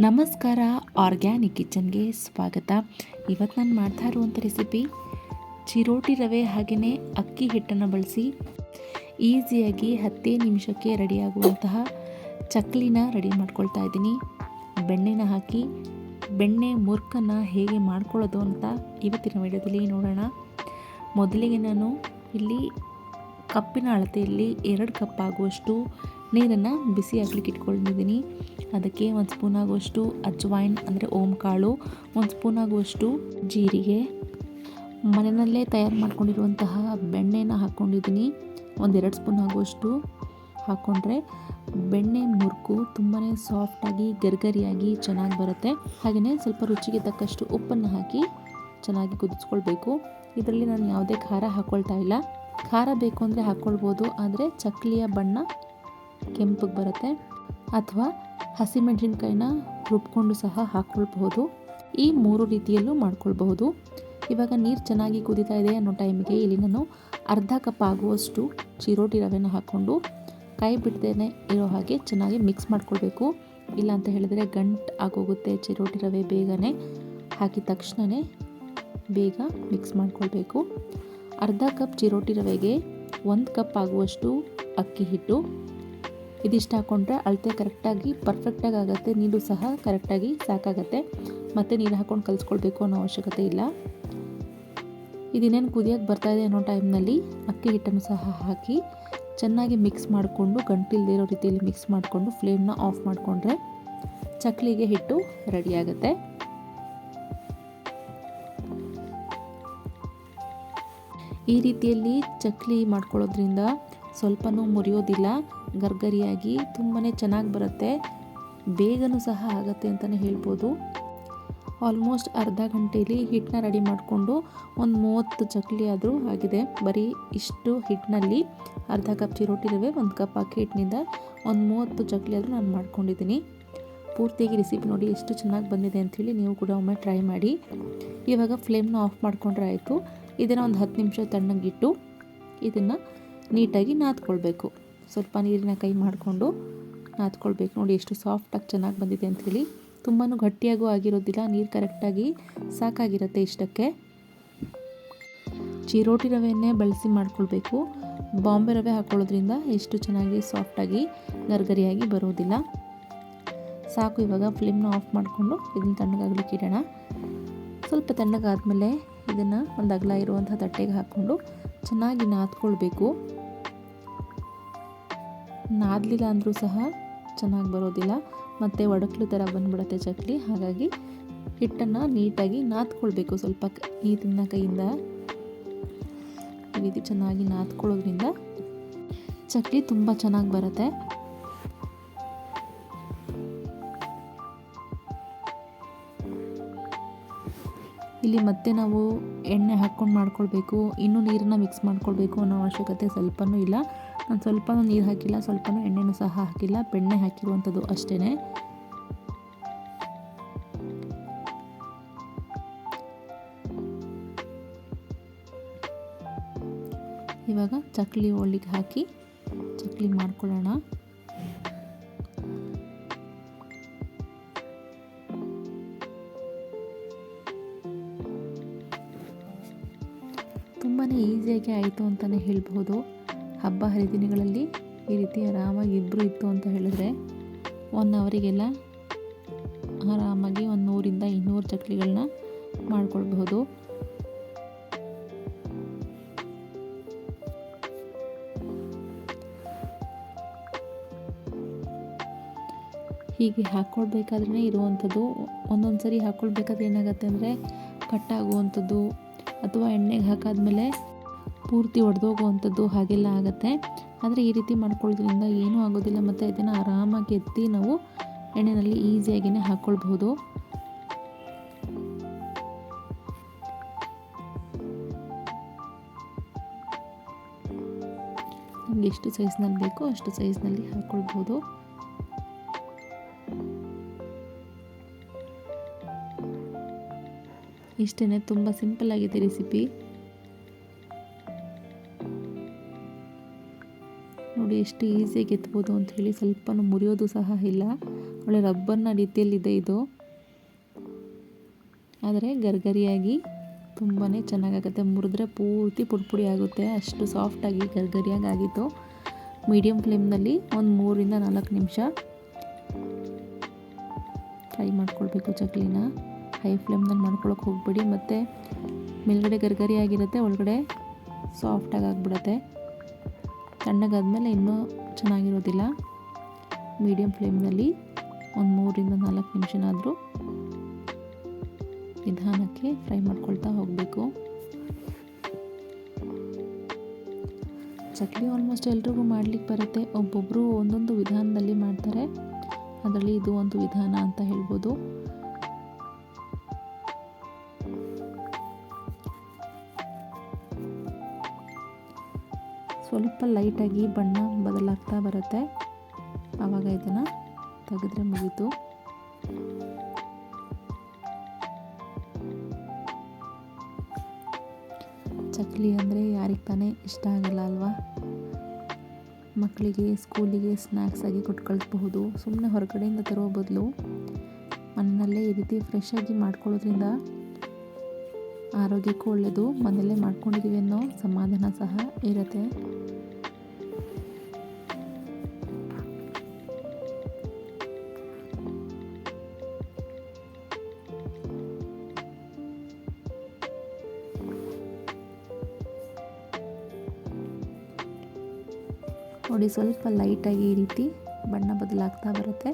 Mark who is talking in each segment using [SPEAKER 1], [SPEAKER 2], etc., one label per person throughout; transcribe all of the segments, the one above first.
[SPEAKER 1] ನಮಸ್ಕಾರ, ಆರ್ಗ್ಯಾನಿಕ್ ಕಿಚನ್ಗೆ ಸ್ವಾಗತ. ಇವತ್ತು ನಾನು ಮಾಡ್ತಾ ಇರುವಂಥ ರೆಸಿಪಿ ಚಿರೋಟಿ ರವೆ ಹಾಗೆಯೇ ಅಕ್ಕಿ ಹಿಟ್ಟನ್ನು ಬಳಸಿ ಈಸಿಯಾಗಿ 10 ನಿಮಿಷಕ್ಕೆ ರೆಡಿಯಾಗುವಂತಹ ಚಕ್ಲಿನ ರೆಡಿ ಮಾಡ್ಕೊಳ್ತಾ ಇದ್ದೀನಿ. ಬೆಣ್ಣೆನ ಹಾಕಿ ಬೆಣ್ಣೆ ಮುರುಕನ್ನು ಹೇಗೆ ಮಾಡ್ಕೊಳ್ಳೋದು ಅಂತ ಇವತ್ತಿನ ವಿಡಿಯೋದಲ್ಲಿ ನೋಡೋಣ. ಮೊದಲಿಗೆ ನಾನು ಇಲ್ಲಿ ಕಪ್ಪಿನ ಅಳತೆಯಲ್ಲಿ 2 ಕಪ್ ಆಗುವಷ್ಟು ನೀರನ್ನು ಬಿಸಿ ಹಾಕ್ಲಿಕ್ಕೆ ಇಟ್ಕೊಂಡಿದ್ದೀನಿ. ಅದಕ್ಕೆ 1 ಸ್ಪೂನ್ ಆಗುವಷ್ಟು ಅಜ್ವೈನ್ ಅಂದರೆ ಓಂ ಕಾಳು, 1 ಸ್ಪೂನ್ ಆಗುವಷ್ಟು ಜೀರಿಗೆ, ಮನೆಯಲ್ಲೇ ತಯಾರು ಮಾಡ್ಕೊಂಡಿರುವಂತಹ ಬೆಣ್ಣೆನ ಹಾಕ್ಕೊಂಡಿದ್ದೀನಿ. 1-2 ಸ್ಪೂನ್ ಆಗುವಷ್ಟು ಹಾಕ್ಕೊಂಡ್ರೆ ಬೆಣ್ಣೆ ಮುರುಕು ತುಂಬಾ ಸಾಫ್ಟಾಗಿ ಗರ್ಗರಿಯಾಗಿ ಚೆನ್ನಾಗಿ ಬರುತ್ತೆ. ಹಾಗೆಯೇ ಸ್ವಲ್ಪ ರುಚಿಗೆ ತಕ್ಕಷ್ಟು ಉಪ್ಪನ್ನು ಹಾಕಿ ಚೆನ್ನಾಗಿ ಕುದಿಸ್ಕೊಳ್ಬೇಕು. ಇದರಲ್ಲಿ ನಾನು ಯಾವುದೇ ಖಾರ ಹಾಕ್ಕೊಳ್ತಾ ಇಲ್ಲ. ಖಾರ ಬೇಕು ಅಂದರೆ ಹಾಕ್ಕೊಳ್ಬೋದು, ಆದರೆ ಚಕ್ಲಿಯ ಬಣ್ಣ ಕೆಂಪಗೆ ಬರುತ್ತೆ. ಅಥವಾ ಹಸಿಮೆಣಸಿನ್ಕಾಯಿನ ರುಬ್ಕೊಂಡು ಸಹ ಹಾಕ್ಕೊಳ್ಬಹುದು. ಈ 3 ರೀತಿಯಲ್ಲೂ ಮಾಡ್ಕೊಳ್ಬಹುದು. ಇವಾಗ ನೀರು ಚೆನ್ನಾಗಿ ಕುದೀತಾ ಇದೆ ಅನ್ನೋ ಟೈಮಿಗೆ ಇಲ್ಲಿ ನಾನು ಅರ್ಧ ಕಪ್ ಆಗುವಷ್ಟು ಚಿರೋಟಿ ರವೆನ ಹಾಕ್ಕೊಂಡು ಕೈ ಬಿಡ್ದೇನೆ ಇರೋ ಹಾಗೆ ಚೆನ್ನಾಗಿ ಮಿಕ್ಸ್ ಮಾಡ್ಕೊಳ್ಬೇಕು. ಇಲ್ಲ ಅಂತ ಹೇಳಿದರೆ ಗಂಟು ಆಗೋಗುತ್ತೆ ಚಿರೋಟಿ ರವೆ. ಬೇಗನೆ ಹಾಕಿದ ತಕ್ಷಣವೇ ಬೇಗ ಮಿಕ್ಸ್ ಮಾಡ್ಕೊಳ್ಬೇಕು. ಅರ್ಧ ಕಪ್ ಚಿರೋಟಿ ರವೆಗೆ 1 ಕಪ್ ಆಗುವಷ್ಟು ಅಕ್ಕಿ ಹಿಟ್ಟು. ಇದಿಷ್ಟು ಹಾಕ್ಕೊಂಡ್ರೆ ಅಳತೆ ಕರೆಕ್ಟಾಗಿ ಪರ್ಫೆಕ್ಟಾಗಿ ಆಗುತ್ತೆ. ನೀರು ಸಹ ಕರೆಕ್ಟಾಗಿ ಸಾಕಾಗತ್ತೆ. ಮತ್ತು ನೀರು ಹಾಕ್ಕೊಂಡು ಕಲಿಸ್ಕೊಳ್ಬೇಕು ಅನ್ನೋ ಅವಶ್ಯಕತೆ ಇಲ್ಲ. ಇದಿನ್ನೇನು ಕುದಿಯೋಕ್ಕೆ ಬರ್ತಾಯಿದೆ ಅನ್ನೋ ಟೈಮ್ನಲ್ಲಿ ಅಕ್ಕಿ ಹಿಟ್ಟನ್ನು ಸಹ ಹಾಕಿ ಚೆನ್ನಾಗಿ ಮಿಕ್ಸ್ ಮಾಡಿಕೊಂಡು ಗಂಟಿಲ್ದೇ ಇರೋ ರೀತಿಯಲ್ಲಿ ಮಿಕ್ಸ್ ಮಾಡಿಕೊಂಡು ಫ್ಲೇಮ್ನ ಆಫ್ ಮಾಡಿಕೊಂಡ್ರೆ ಚಕ್ಲಿಗೆ ಹಿಟ್ಟು ರೆಡಿಯಾಗುತ್ತೆ. ಈ ರೀತಿಯಲ್ಲಿ ಚಕ್ಲಿ ಮಾಡ್ಕೊಳ್ಳೋದ್ರಿಂದ ಸ್ವಲ್ಪನೂ ಮುರಿಯೋದಿಲ್ಲ, ಗರ್ಗರಿಯಾಗಿ ತುಂಬಾ ಚೆನ್ನಾಗಿ ಬರುತ್ತೆ. ಬೇಗನೂ ಸಹ ಆಗುತ್ತೆ ಅಂತಲೇ ಹೇಳ್ಬೋದು. ಆಲ್ಮೋಸ್ಟ್ ಅರ್ಧ ಗಂಟೆಯಲ್ಲಿ ಹಿಟ್ಟನ್ನ ರೆಡಿ ಮಾಡಿಕೊಂಡು ಒಂದು 30 ಚಕ್ಲಿ ಆದರೂ ಆಗಿದೆ. ಬರೀ ಇಷ್ಟು ಹಿಟ್ಟಿನಲ್ಲಿ ಅರ್ಧ ಕಪ್ ಚಿರೋಟಿ ರವೆ, 1 ಕಪ್ ಅಕ್ಕಿ ಹಿಟ್ಟಿನಿಂದ ಒಂದು 30 ಚಕ್ಲಿ ಆದರೂ ನಾನು ಮಾಡ್ಕೊಂಡಿದ್ದೀನಿ. ಪೂರ್ತಿಯಾಗಿ ರೆಸಿಪಿ ನೋಡಿ ಎಷ್ಟು ಚೆನ್ನಾಗಿ ಬಂದಿದೆ ಅಂಥೇಳಿ ನೀವು ಕೂಡ ಒಮ್ಮೆ ಟ್ರೈ ಮಾಡಿ. ಇವಾಗ ಫ್ಲೇಮ್ನ ಆಫ್ ಮಾಡಿಕೊಂಡ್ರೆ ಆಯಿತು. ಇದನ್ನು ಒಂದು 10 ನಿಮಿಷ ತಣ್ಣಗಿಟ್ಟು ಇದನ್ನು ನೀಟಾಗಿ ನಾದ್ಕೊಳ್ಬೇಕು. ಸ್ವಲ್ಪ ನೀರಿನ ಕೈ ಮಾಡಿಕೊಂಡು ನಾದ್ಕೊಳ್ಬೇಕು. ನೋಡಿ ಎಷ್ಟು ಸಾಫ್ಟಾಗಿ ಚೆನ್ನಾಗಿ ಬಂದಿದೆ ಅಂಥೇಳಿ. ತುಂಬಾ ಗಟ್ಟಿಯಾಗೂ ಆಗಿರೋದಿಲ್ಲ, ನೀರು ಕರೆಕ್ಟಾಗಿ ಸಾಕಾಗಿರುತ್ತೆ ಇಷ್ಟಕ್ಕೆ. ಚಿರೋಟಿ ರವೆಯನ್ನೇ ಬಳಸಿ ಮಾಡ್ಕೊಳ್ಬೇಕು. ಬಾಂಬೆ ರವೆ ಹಾಕ್ಕೊಳ್ಳೋದ್ರಿಂದ ಎಷ್ಟು ಚೆನ್ನಾಗಿ ಸಾಫ್ಟಾಗಿ ಗರ್ಗರಿಯಾಗಿ ಬರೋದಿಲ್ಲ. ಸಾಕು. ಇವಾಗ ಫ್ಲೇಮ್ನ ಆಫ್ ಮಾಡಿಕೊಂಡು ಇದನ್ನು ತಣ್ಣಗಾಗಲಿಕ್ಕೆ ಇಡೋಣ. ಸ್ವಲ್ಪ ತಣ್ಣಗಾದ್ಮೇಲೆ ಇದನ್ನು ಒಂದು ಅಗಲ ಇರುವಂಥ ತಟ್ಟೆಗೆ ಹಾಕ್ಕೊಂಡು ಚೆನ್ನಾಗಿ ನಾದ್ಕೊಳ್ಬೇಕು. ನಾದಲಿಲ್ಲ ಅಂದರೂ ಸಹ ಚೆನ್ನಾಗಿ ಬರೋದಿಲ್ಲ, ಮತ್ತು ಒಡಕ್ಲು ಥರ ಬಂದುಬಿಡುತ್ತೆ ಚಕ್ಲಿ. ಹಾಗಾಗಿ ಹಿಟ್ಟನ್ನು ನೀಟಾಗಿ ನಾದ್ಕೊಳ್ಬೇಕು. ಸ್ವಲ್ಪ ನೀರಿನ ಕೈಯಿಂದ ಈ ರೀತಿ ಚೆನ್ನಾಗಿ ನಾದ್ಕೊಳ್ಳೋದ್ರಿಂದ ಚಕ್ಲಿ ತುಂಬ ಚೆನ್ನಾಗಿ ಬರುತ್ತೆ. ಇಲ್ಲಿ ಮತ್ತೆ ನಾವು ಎಣ್ಣೆ ಹಾಕ್ಕೊಂಡು ಮಾಡ್ಕೊಳ್ಬೇಕು, ಇನ್ನೂ ನೀರನ್ನು ಮಿಕ್ಸ್ ಮಾಡ್ಕೊಳ್ಬೇಕು ಅನ್ನೋ ಅವಶ್ಯಕತೆ ಸ್ವಲ್ಪನೂ ಇಲ್ಲ. ನಾನು ಸ್ವಲ್ಪನೂ ನೀರು ಹಾಕಿಲ್ಲ, ಸ್ವಲ್ಪನೂ ಎಣ್ಣೆನೂ ಸಹ ಹಾಕಿಲ್ಲ, ಬೆಣ್ಣೆ ಹಾಕಿರುವಂಥದ್ದು ಅಷ್ಟೇ. ಇವಾಗ ಚಕ್ಲಿ ಒಳ್ಳಿಗೆ ಹಾಕಿ ಚಕ್ಲಿ ಮಾಡ್ಕೊಳ್ಳೋಣ. ತುಂಬಾ ಈಸಿಯಾಗಿ ಆಯಿತು ಅಂತಲೇ ಹೇಳ್ಬೋದು. ಹಬ್ಬ ಹರಿದಿನಗಳಲ್ಲಿ ಈ ರೀತಿ ಆರಾಮಾಗಿ ಇಬ್ಬರು ಇತ್ತು ಅಂತ ಹೇಳಿದ್ರೆ 1 ಅವರಿಗೆಲ್ಲ ಆರಾಮಾಗಿ 100-200 ಚಕ್ಲಿಗಳನ್ನ ಮಾಡ್ಕೊಳ್ಬಹುದು. ಹೀಗೆ ಹಾಕ್ಕೊಳ್ಬೇಕಾದ್ರೆ ಇರುವಂಥದ್ದು, ಒಂದೊಂದು ಸರಿ ಹಾಕ್ಕೊಳ್ಬೇಕಾದ್ರೆ ಏನಾಗುತ್ತೆ ಅಂದರೆ ಕಟ್ಟಾಗುವಂಥದ್ದು ಅಥವಾ ಎಣ್ಣೆಗೆ ಹಾಕಾದ್ಮೇಲೆ ಪೂರ್ತಿ ಒಡೆದೋಗುವಂಥದ್ದು ಹಾಗೆಲ್ಲ ಆಗುತ್ತೆ. ಆದರೆ ಈ ರೀತಿ ಮಾಡ್ಕೊಳ್ಳೋದ್ರಿಂದ ಏನೂ ಆಗೋದಿಲ್ಲ. ಮತ್ತು ಇದನ್ನು ಆರಾಮಾಗಿ ಎತ್ತಿ ನಾವು ಎಣ್ಣೆಯಲ್ಲಿ ಈಸಿಯಾಗಿಯೇ ಹಾಕ್ಕೊಳ್ಬಹುದು. ನಮಗೆ ಎಷ್ಟು ಸೈಜ್ನಲ್ಲಿ ಬೇಕೋ ಅಷ್ಟು ಸೈಜ್ನಲ್ಲಿ ಹಾಕ್ಕೊಳ್ಬೋದು. ಇಷ್ಟೇ, ತುಂಬ ಸಿಂಪಲ್ ಆಗಿದೆ ರೆಸಿಪಿ. ನೋಡಿ ನೋಡಿ ಎಷ್ಟು ಈಸಿಯಾಗಿ ಎತ್ಬೋದು ಅಂಥೇಳಿ. ಸ್ವಲ್ಪ ಮುರಿಯೋದು ಸಹ ಇಲ್ಲ, ಒಳ್ಳೆ ರಬ್ಬರ್ನ ರೀತಿಯಲ್ಲಿದೆ ಇದು. ಆದರೆ ಗರ್ಗರಿಯಾಗಿ ತುಂಬಾ ಚೆನ್ನಾಗಾಗುತ್ತೆ. ಮುರಿದ್ರೆ ಪೂರ್ತಿ ಪುಡಿ ಆಗುತ್ತೆ, ಅಷ್ಟು ಸಾಫ್ಟಾಗಿ ಗರ್ಗರಿಯಾಗಿ ಆಗಿತ್ತು. ಮೀಡಿಯಮ್ ಫ್ಲೇಮ್ನಲ್ಲಿ ಒಂದು 3ರಿಂದ 4 ನಿಮಿಷ ಫ್ರೈ ಮಾಡ್ಕೊಳ್ಬೇಕು ಚಕ್ಲಿನ. ಹೈ ಫ್ಲೇಮ್ನಲ್ಲಿ ಮಾಡ್ಕೊಳಕ್ಕೆ ಹೋಗ್ಬೇಡಿ, ಮತ್ತು ಮೇಲ್ಗಡೆ ಗರ್ಗರಿ ಆಗಿರುತ್ತೆ, ಒಳಗಡೆ ಸಾಫ್ಟಾಗಿ ಆಗಿಬಿಡುತ್ತೆ. ತಣ್ಣಗಾದ್ಮೇಲೆ ಇನ್ನೂ ಚೆನ್ನಾಗಿರೋದಿಲ್ಲ. ಮೀಡಿಯಮ್ ಫ್ಲೇಮ್ನಲ್ಲಿ ಒಂದು 3ರಿಂದ 4 ನಿಮಿಷನಾದರೂ ನಿಧಾನಕ್ಕೆ ಫ್ರೈ ಮಾಡ್ಕೊಳ್ತಾ ಹೋಗಬೇಕು. ಚಕ್ಲಿ ಆಲ್ಮೋಸ್ಟ್ ಎಲ್ರಿಗೂ ಮಾಡಲಿಕ್ಕೆ ಬರುತ್ತೆ. ಒಬ್ಬೊಬ್ಬರು ಒಂದೊಂದು ವಿಧಾನದಲ್ಲಿ ಮಾಡ್ತಾರೆ, ಅದರಲ್ಲಿ ಇದು ಒಂದು ವಿಧಾನ ಅಂತ ಹೇಳ್ಬೋದು. ಸ್ವಲ್ಪ ಲೈಟಾಗಿ ಬಣ್ಣ ಬದಲಾಗ್ತಾ ಬರುತ್ತೆ, ಆವಾಗ ಇದನ್ನು ತೆಗೆದ್ರೆ ಮುಗೀತು. ಚಕ್ಲಿ ಅಂದರೆ ಯಾರಿಗೆ ತಾನೇ ಇಷ್ಟ ಆಗಲ್ಲ ಅಲ್ವಾ? ಮಕ್ಕಳಿಗೆ ಸ್ಕೂಲಿಗೆ ಸ್ನ್ಯಾಕ್ಸಾಗಿ ಕೊಟ್ಟು ಕಳಿಸ್ಬಹುದು. ಸುಮ್ಮನೆ ಹೊರಗಡೆಯಿಂದ ತರೋ ಬದಲು ಮನೆಯಲ್ಲೇ ಈ ರೀತಿ ಫ್ರೆಶ್ಶಾಗಿ ಮಾಡ್ಕೊಳ್ಳೋದ್ರಿಂದ ಆರೋಗ್ಯಕ್ಕೂ ಒಳ್ಳೆಯದು, ಮನೆಯಲ್ಲೇ ಮಾಡ್ಕೊಂಡಿದ್ದೀವಿ ಅನ್ನೋ ಸಮಾಧಾನ ಸಹ ಇರುತ್ತೆ. ನೋಡಿ, ಸ್ವಲ್ಪ ಲೈಟಾಗಿ ಈ ರೀತಿ ಬಣ್ಣ ಬದಲಾಗ್ತಾ ಬರುತ್ತೆ,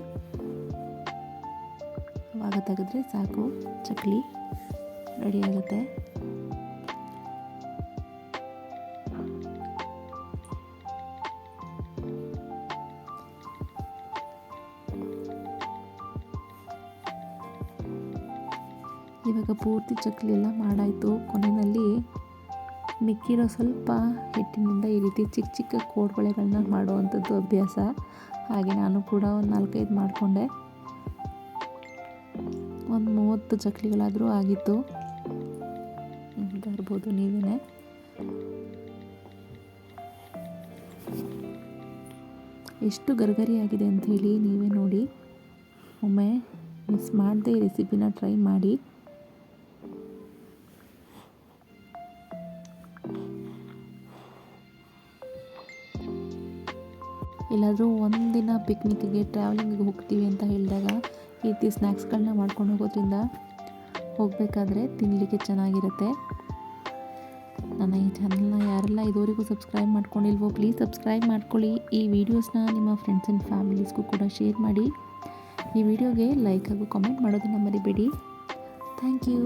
[SPEAKER 1] ಆವಾಗ ತೆಗೆದ್ರೆ ಸಾಕು, ಚಕ್ಲಿ ರೆಡಿಯಾಗುತ್ತೆ. ಇವಾಗ ಪೂರ್ತಿ ಚಕ್ಲಿ ಎಲ್ಲ ಮಾಡಾಯಿತು. ಕೊನೆಯಲ್ಲಿ ಮಿಕ್ಕಿರೋ ಸ್ವಲ್ಪ ಹಿಟ್ಟಿನಿಂದ ಈ ರೀತಿ ಚಿಕ್ಕ ಚಿಕ್ಕ ಕೋಡ್ಬಳೆಗಳನ್ನ ಮಾಡುವಂಥದ್ದು ಅಭ್ಯಾಸ. ಹಾಗೆ ನಾನು ಕೂಡ ಒಂದು 4-5 ಮಾಡಿಕೊಂಡೆ. ಒಂದು 30 ಚಕ್ಲಿಗಳಾದರೂ ಆಗಿತ್ತು. ಬರ್ಬೋದು ನೀವೇ. ಎಷ್ಟು ಗರ್ಗರಿ ಆಗಿದೆ ಅಂಥೇಳಿ ನೀವೇ ನೋಡಿ. ಒಮ್ಮೆ ಮಿಸ್ ಮಾಡದೆ ಈ ರೆಸಿಪಿನ ಟ್ರೈ ಮಾಡಿ. ಎಲ್ಲಾದರೂ ಒಂದಿನ ಪಿಕ್ನಿಕ್ಕಿಗೆ ಟ್ರಾವೆಲಿಂಗಿಗೆ ಹೋಗ್ತೀವಿ ಅಂತ ಹೇಳಿದಾಗ ಈ ರೀತಿ ಸ್ನ್ಯಾಕ್ಸ್ಗಳನ್ನ ಮಾಡ್ಕೊಂಡು ಹೋಗೋದ್ರಿಂದ ಹೋಗಬೇಕಾದ್ರೆ ತಿನ್ನಲಿಕ್ಕೆ ಚೆನ್ನಾಗಿರುತ್ತೆ. ನನ್ನ ಈ ಚಾನಲ್ನ ಯಾರೆಲ್ಲ ಇದುವರೆಗೂ ಸಬ್ಸ್ಕ್ರೈಬ್ ಮಾಡ್ಕೊಂಡಿಲ್ವೋ ಪ್ಲೀಸ್ ಸಬ್ಸ್ಕ್ರೈಬ್ ಮಾಡ್ಕೊಳ್ಳಿ. ಈ ವಿಡಿಯೋಸ್ನ ನಿಮ್ಮ ಫ್ರೆಂಡ್ಸ್ ಆ್ಯಂಡ್ ಫ್ಯಾಮಿಲೀಸ್ಗೂ ಕೂಡ ಶೇರ್ ಮಾಡಿ. ಈ ವಿಡಿಯೋಗೆ ಲೈಕ್ ಹಾಗೂ ಕಾಮೆಂಟ್ ಮಾಡೋದನ್ನು ಮರಿಬೇಡಿ. Thank you.